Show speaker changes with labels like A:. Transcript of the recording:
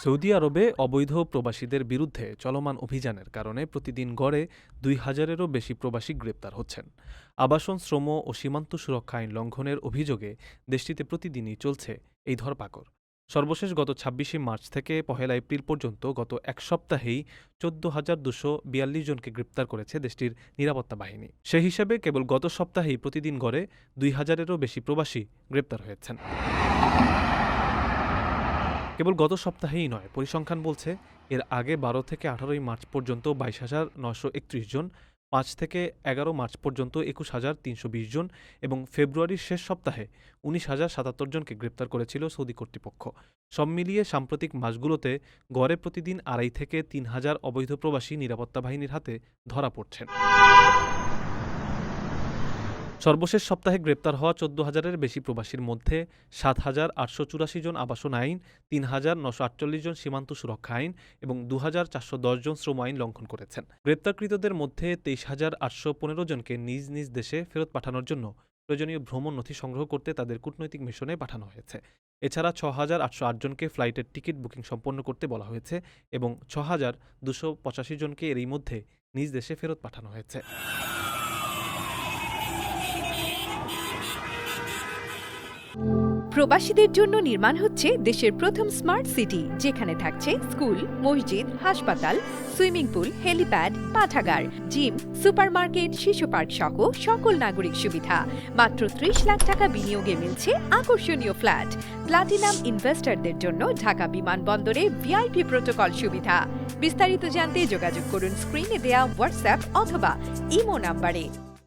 A: Saudi আরবে অবৈধ প্রবাসীদের বিরুদ্ধে চলমান অভিযানের কারণে প্রতিদিন গড়ে ২,০০০-এরও বেশি প্রবাসী গ্রেপ্তার হচ্ছেন। আবাসন, শ্রম ও সীমান্ত সুরক্ষা আইন লঙ্ঘনের অভিযোগে দেশটিতে প্রতিদিনই চলছে এই ধরপাকড়। সর্বশেষ গত ২৬শে মার্চ থেকে ১লা এপ্রিল পর্যন্ত গত এক সপ্তাহেই ১৪,২৪২ জনকে গ্রেপ্তার করেছে দেশটির নিরাপত্তা বাহিনী। সে হিসেবে কেবল গত সপ্তাহেই প্রতিদিন গড়ে ২,০০০-এরও বেশি প্রবাসী গ্রেপ্তার হয়েছেন। কেবল গত সপ্তাহেই নয়, পরিসংখ্যান বলছে এর আগে ১২ থেকে ১৮ মার্চ পর্যন্ত ২২,৯৩১ জন, ৫ থেকে ১১ মার্চ পর্যন্ত ২১,৩২০ জন এবং ফেব্রুয়ারির শেষ সপ্তাহে ১৯,০৭৭ জনকে গ্রেপ্তার করেছিল সৌদি কর্তৃপক্ষ। সব মিলিয়ে সাম্প্রতিক মাসগুলোতে গড়ে প্রতিদিন ২.৫ থেকে ৩,০০০ অবৈধ প্রবাসী নিরাপত্তা বাহিনীর হাতে ধরা পড়ছেন। সর্বশেষ সপ্তাহে গ্রেপ্তার হওয়া ১৪,০০০-এর বেশি প্রবাসীর মধ্যে ৭,৮৮৪ জন আবাসন আইন, ৩,৯৪৮ জন সীমান্ত সুরক্ষা আইন এবং ২,৪১০ জন শ্রম আইন লঙ্ঘন করেছেন। গ্রেপ্তারকৃতদের মধ্যে ২৩,৮১৫ জনকে নিজ নিজ দেশে ফেরত পাঠানোর জন্য প্রয়োজনীয় ভ্রমণ নথি সংগ্রহ করতে তাদের কূটনৈতিক মিশনে পাঠানো হয়েছে। এছাড়া ৬,৮০৮ জনকে ফ্লাইটের টিকিট বুকিং সম্পন্ন করতে বলা হয়েছে এবং ৬,২৮৫ জনকে এরই মধ্যে নিজ দেশে ফেরত পাঠানো হয়েছে।
B: প্রবাসীদের জন্য নির্মাণ হচ্ছে দেশের প্রথম স্মার্ট সিটি, যেখানে থাকছে স্কুল, মসজিদ, হাসপাতাল, সুইমিং পুল, হেলিপ্যাড, পাঠাগার, জিম, সুপারমার্কেট, শিশু পার্ক সহ সকল নাগরিক সুবিধা। মাত্র ৩০ লাখ টাকা বিনিয়োগে মিলছে আকর্ষণীয় ফ্ল্যাট। প্লাটিনাম ইনভেস্টরদের জন্য ঢাকা বিমানবন্দরে ভিআইপি প্রোটোকল সুবিধা। বিস্তারিত জানতে যোগাযোগ করুন স্ক্রিনে দেয়া হোয়াটসঅ্যাপ অথবা ইমো নাম্বারে।